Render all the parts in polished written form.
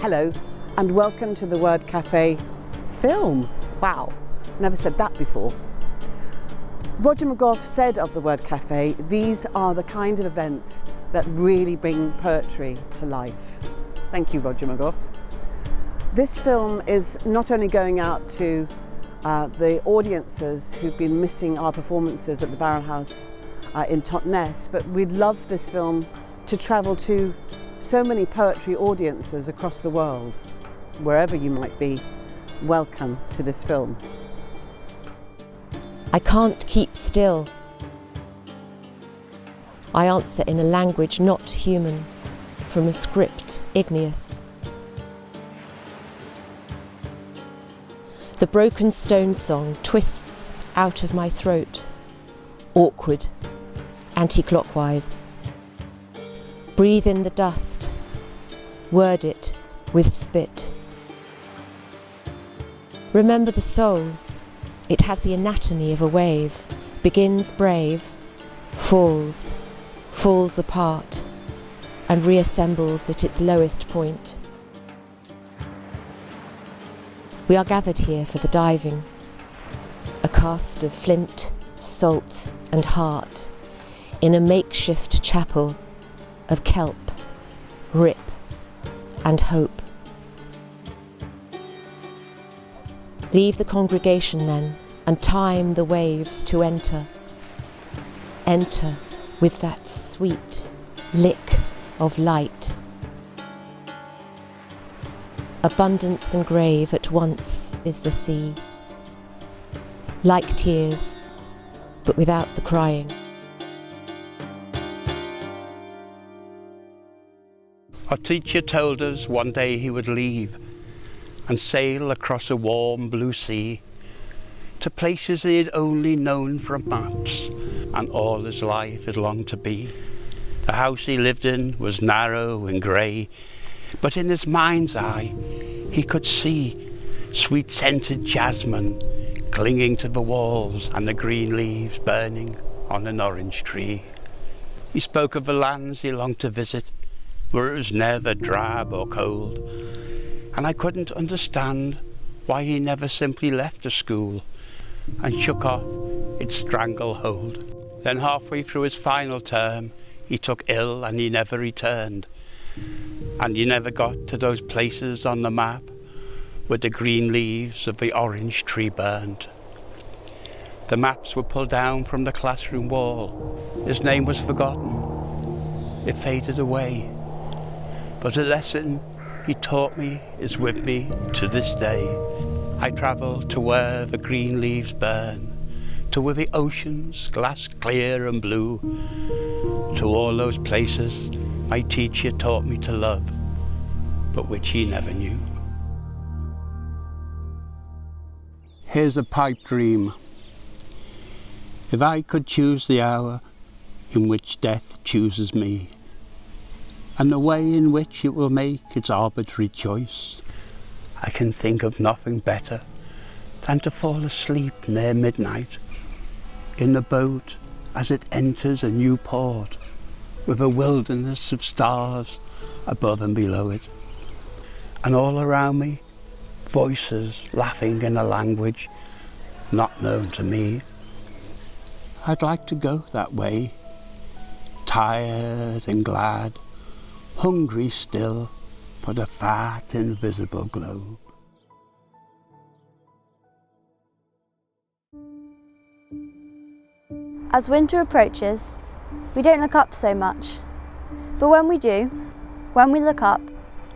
Hello and welcome to the Word Café film. Wow, never said that before. Roger Mcgough said of the Word Café, these are the kind of events that really bring poetry to life. Thank you, Roger Mcgough. This film is not only going out to the audiences who've been missing our performances at the Barrel House in Totness, but we'd love this film to travel to so many poetry audiences across the world. Wherever you might be, welcome to this film. I can't keep still. I answer in a language not human, from a script, Igneous. The broken stone song twists out of my throat, awkward, anti-clockwise. Breathe in the dust, word it with spit. Remember the soul, it has the anatomy of a wave, begins brave, falls apart, and reassembles at its lowest point. We are gathered here for the diving, a cast of flint, salt and heart, in a makeshift chapel of kelp, rip and hope. Leave the congregation then, and time the waves to enter. Enter with that sweet lick of light. Abundance and grave at once is the sea, like tears, but without the crying. Our teacher told us one day he would leave and sail across a warm blue sea to places he had only known from maps and all his life had longed to be. The house he lived in was narrow and grey, but in his mind's eye he could see sweet-scented jasmine clinging to the walls and the green leaves burning on an orange tree. He spoke of the lands he longed to visit, where it was never drab or cold, and I couldn't understand why he never simply left the school and shook off its stranglehold. Then halfway through his final term he took ill and he never returned, and he never got to those places on the map where the green leaves of the orange tree burned. The maps were pulled down from the classroom wall. His name was forgotten. It faded away. But a lesson he taught me is with me to this day. I travel to where the green leaves burn, to where the ocean's glass clear and blue, to all those places my teacher taught me to love, but which he never knew. Here's a pipe dream. If I could choose the hour in which death chooses me, and the way in which it will make its arbitrary choice, I can think of nothing better than to fall asleep near midnight in the boat as it enters a new port with a wilderness of stars above and below it, and all around me voices laughing in a language not known to me. I'd like to go that way, tired and glad, hungry still for the fat invisible globe. As winter approaches, we don't look up so much, but when we do, when we look up,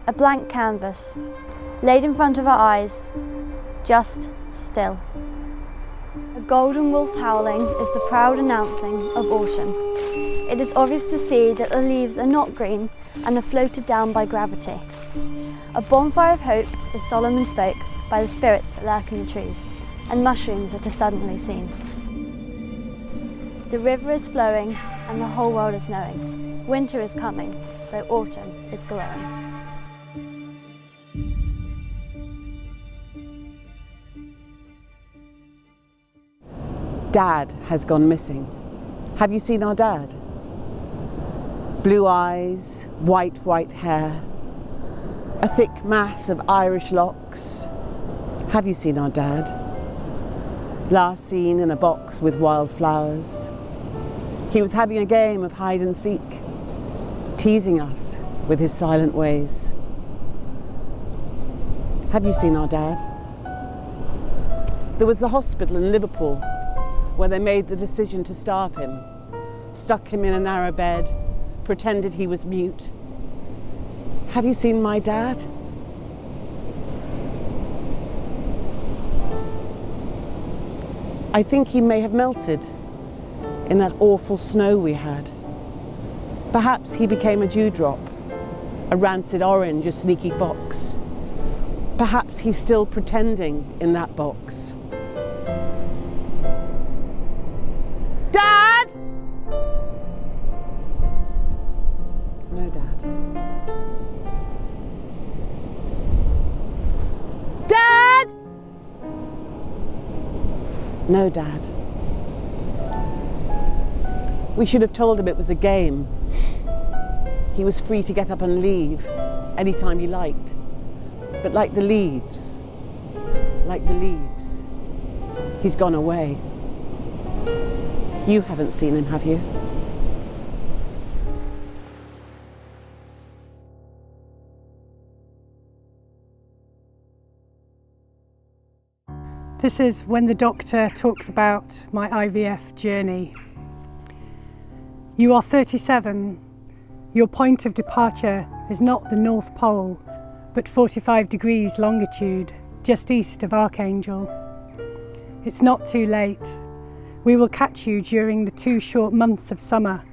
a blank canvas laid in front of our eyes, just still. A golden wolf howling is the proud announcing of autumn. It is obvious to see that the leaves are not green and are floated down by gravity. A bonfire of hope is solemnly spoke by the spirits that lurk in the trees, and mushrooms that are suddenly seen. The river is flowing and the whole world is knowing. Winter is coming, though autumn is glowing. Dad has gone missing. Have you seen our dad? Blue eyes, white hair. A thick mass of Irish locks. Have you seen our dad? Last seen in a box with wildflowers. He was having a game of hide and seek, teasing us with his silent ways. Have you seen our dad? There was the hospital in Liverpool where they made the decision to starve him, stuck him in a narrow bed, pretended he was mute. Have you seen my dad? I think he may have melted in that awful snow we had. Perhaps he became a dewdrop, a rancid orange, a sneaky fox. Perhaps he's still pretending in that box. Dad! No, Dad. Dad! No, Dad. We should have told him it was a game. He was free to get up and leave anytime he liked. But like the leaves, he's gone away. You haven't seen him, have you? This is when the doctor talks about my IVF journey. You are 37. Your point of departure is not the North Pole, but 45 degrees longitude, just east of Archangel. It's not too late. We will catch you during the 2 short months of summer,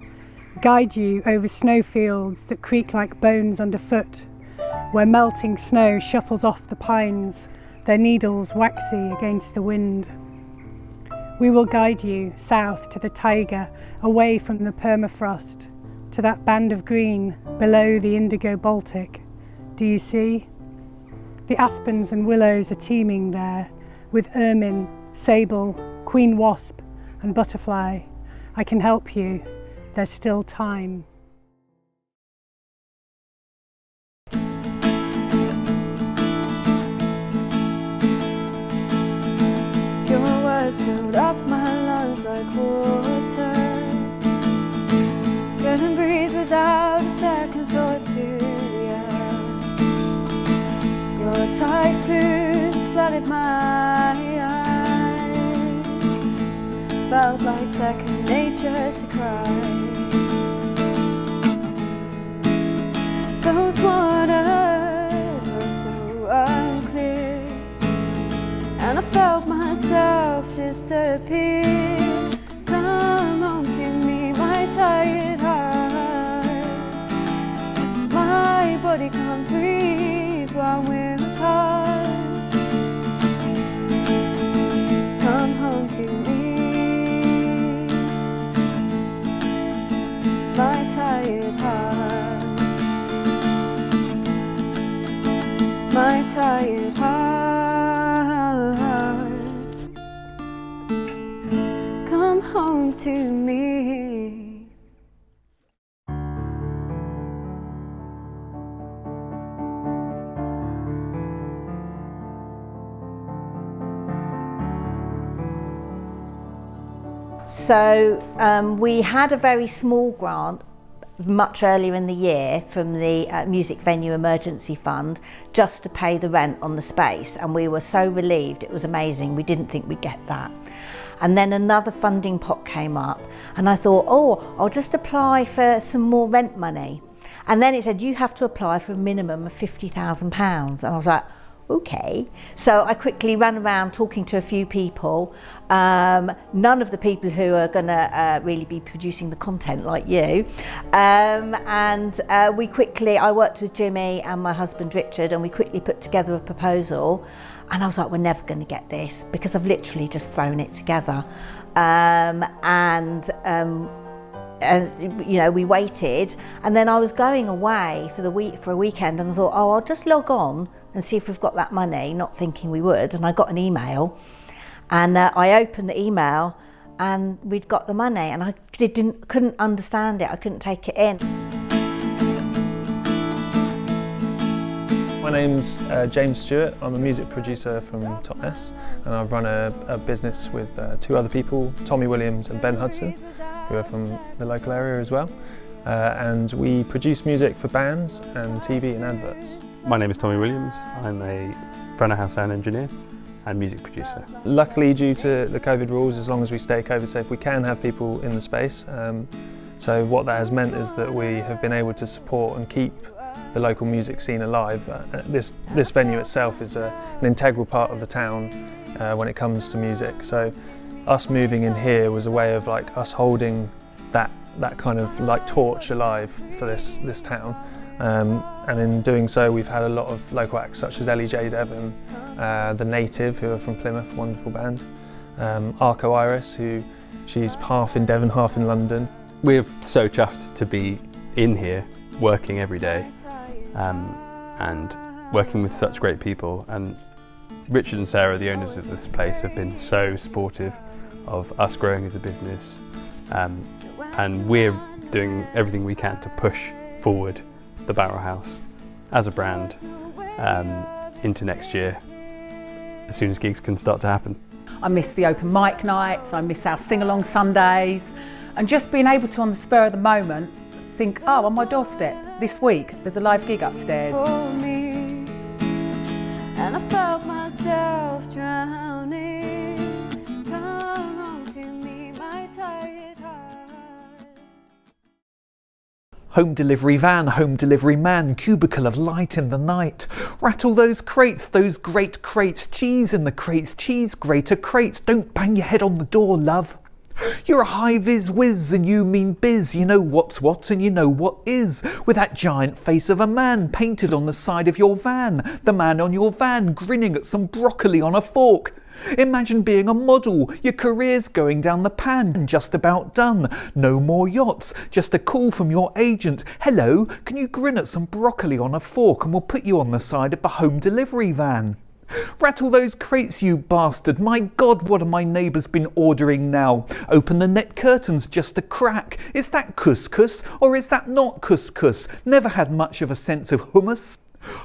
guide you over snowfields that creak like bones underfoot, where melting snow shuffles off the pines, their needles waxy against the wind. We will guide you south to the taiga, away from the permafrost, to that band of green below the indigo Baltic. Do you see? The aspens and willows are teeming there, with ermine, sable, queen wasp and butterfly. I can help you. There's still time. Your words filled up my lungs like water. Couldn't breathe without a second thought to you. Your typhoons flooded my eyes. Felt like second nature to cry. Those waters were so unclear, and I felt myself disappear. Come home to me, my tired heart. My body can't breathe while we're apart. Come home to me, my tired heart. My tired heart. Come home to me. So we had a very small grant much earlier in the year from the Music Venue Emergency Fund just to pay the rent on the space, and we were so relieved. It was amazing. We didn't think we'd get that. And then another funding pot came up and I thought, oh, I'll just apply for some more rent money. And then it said you have to apply for a minimum of £50,000, and I was like, okay. So I quickly ran around talking to a few people, none of the people who are going to really be producing the content like you. I worked with Jimmy and my husband Richard, and we quickly put together a proposal. And I was like, we're never going to get this because I've literally just thrown it together. You know, we waited, and then I was going away for a weekend, and I thought, oh, I'll just log on and see if we've got that money, not thinking we would. And I got an email, and I opened the email, and we'd got the money, and I couldn't understand it. I couldn't take it in. My name's James Stewart. I'm a music producer from Totness, and I run a business with two other people, Tommy Williams and Ben Hudson, who are from the local area as well. And we produce music for bands and TV and adverts. My name is Tommy Williams. I'm a front of house sound engineer and music producer. Luckily, due to the COVID rules, as long as we stay COVID safe, we can have people in the space. So what that has meant is that we have been able to support and keep the local music scene alive. This venue itself is an integral part of the town when it comes to music. So us moving in here was a way of like us holding that kind of like torch alive for this town. And in doing so, we've had a lot of local acts such as Ellie J Devon, The Native, who are from Plymouth, wonderful band, Arco Iris, who she's half in Devon, half in London. We're so chuffed to be in here, working every day, and working with such great people. And Richard and Sarah, the owners of this place, have been so supportive of us growing as a business, and we're doing everything we can to push forward the Barrel House as a brand into next year, as soon as gigs can start to happen. I miss the open mic nights, I miss our sing-along Sundays, and just being able to, on the spur of the moment, think, oh, on my doorstep this week there's a live gig upstairs. For me, and I felt myself drowning. Come on to me, my tired heart. Home delivery van, home delivery man, cubicle of light in the night. Rattle those crates, those great crates, cheese in the crates, cheese grater crates. Don't bang your head on the door, love. You're a high-vis whiz and you mean biz, you know what's what and you know what is. With that giant face of a man painted on the side of your van. The man on your van grinning at some broccoli on a fork. Imagine being a model, your career's going down the pan and just about done. No more yachts, just a call from your agent. Hello, can you grin at some broccoli on a fork and we'll put you on the side of a home delivery van. Rattle those crates, you bastard. My God, what have my neighbours been ordering now? Open the net curtains just a crack. Is that couscous or is that not couscous? Never had much of a sense of hummus.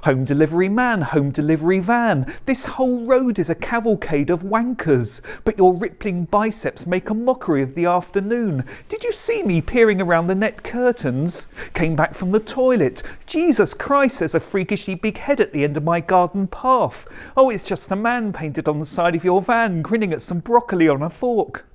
Home delivery man, home delivery van. This whole road is a cavalcade of wankers. But your rippling biceps make a mockery of the afternoon. Did you see me peering around the net curtains? Came back from the toilet. Jesus Christ, there's a freakishly big head at the end of my garden path. Oh, it's just a man painted on the side of your van, grinning at some broccoli on a fork.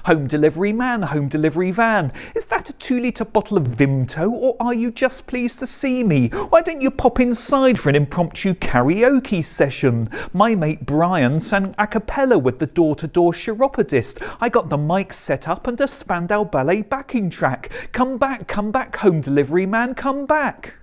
Home delivery man, home delivery van. Is that a 2-litre bottle of Vimto or are you just pleased to see me? Why don't you pop inside for an impromptu karaoke session? My mate Brian sang a cappella with the door-to-door chiropodist. I got the mic set up and a Spandau Ballet backing track. Come back, home delivery man, come back.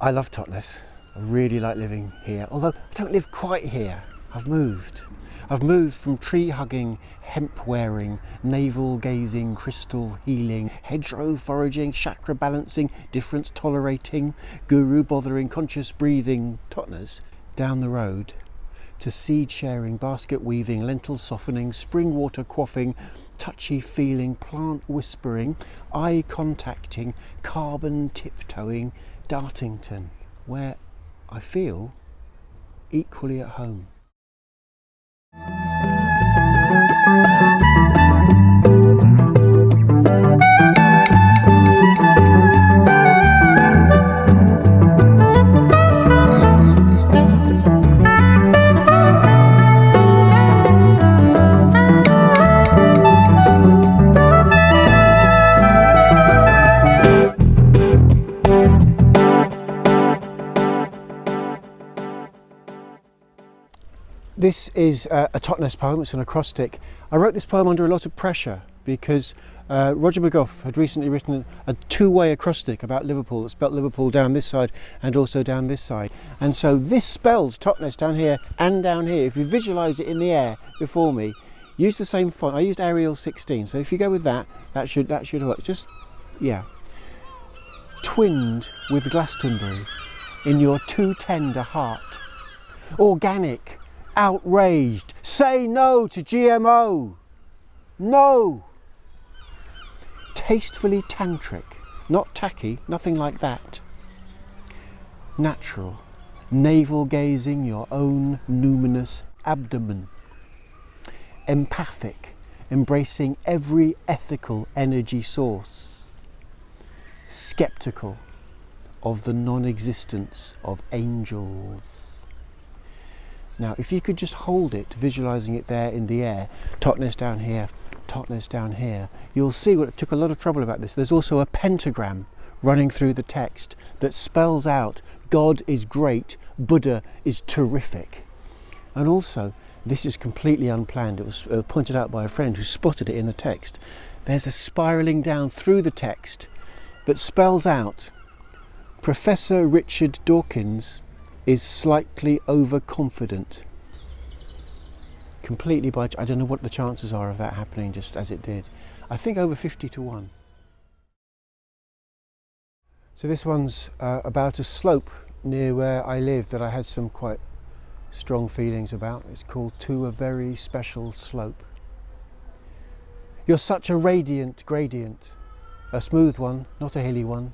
I love Totness. I really like living here, although I don't live quite here. I've moved. I've moved from tree-hugging, hemp-wearing, navel-gazing, crystal-healing, hedgerow foraging, chakra-balancing, difference-tolerating, guru-bothering, conscious-breathing Totness down the road to seed-sharing, basket-weaving, lentil-softening, spring-water quaffing, touchy-feeling, plant-whispering, eye-contacting, carbon-tiptoeing Dartington, where I feel equally at home. This is a Totness poem. It's an acrostic. I wrote this poem under a lot of pressure because Roger Mcgough had recently written a two-way acrostic about Liverpool that spelt Liverpool down this side and also down this side. And so this spells Totness down here and down here. If you visualise it in the air before me, use the same font. I used Arial 16, so if you go with that, that should work. Just, yeah. Twinned with Glastonbury in your too tender heart. Organic, outraged, say no to GMO. No. Tastefully tantric, not tacky, nothing like that. Natural, navel gazing your own numinous abdomen. Empathic, embracing every ethical energy source. Skeptical of the non-existence of angels. Now, if you could just hold it, visualising it there in the air, Totness down here, Totness down here, you'll see what it took a lot of trouble about this. There's also a pentagram running through the text that spells out God is great, Buddha is terrific. And also, this is completely unplanned. It was pointed out by a friend who spotted it in the text. There's a spiralling down through the text that spells out Professor Richard Dawkins is slightly overconfident. Completely by, I don't know what the chances are of that happening just as it did. I think over 50 to 1. So this one's about a slope near where I live that I had some quite strong feelings about. It's called To a Very Special Slope. You're such a radiant gradient, a smooth one, not a hilly one.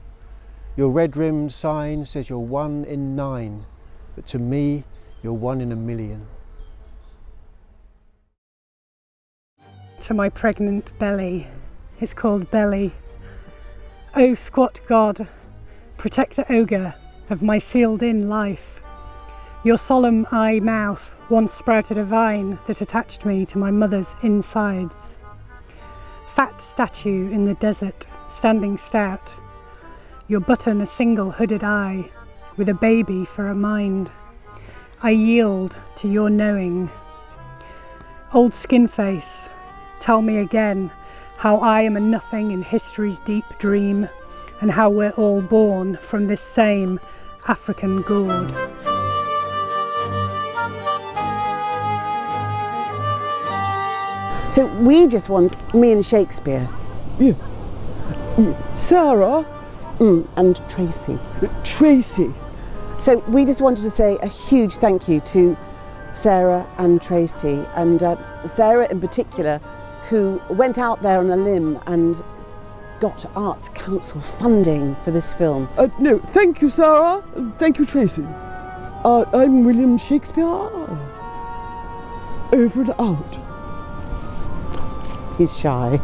Your red-rimmed sign says you're 1 in 9, but to me, you're 1 in a million. To my pregnant belly, it's called Belly. O squat God, protector ogre of my sealed-in life. Your solemn eye mouth once sprouted a vine that attached me to my mother's insides. Fat statue in the desert, standing stout. Your button a single hooded eye, with a baby for a mind. I yield to your knowing. Old skin face, tell me again how I am a nothing in history's deep dream, and how we're all born from this same African gourd. So we just want me and Shakespeare. Yes. Sarah. And Tracy. Tracy. So we just wanted to say a huge thank you to Sarah and Tracy, and Sarah in particular, who went out there on a limb and got Arts Council funding for this film. No, thank you, Sarah. Thank you, Tracy. I'm William Shakespeare. Over and out. He's shy.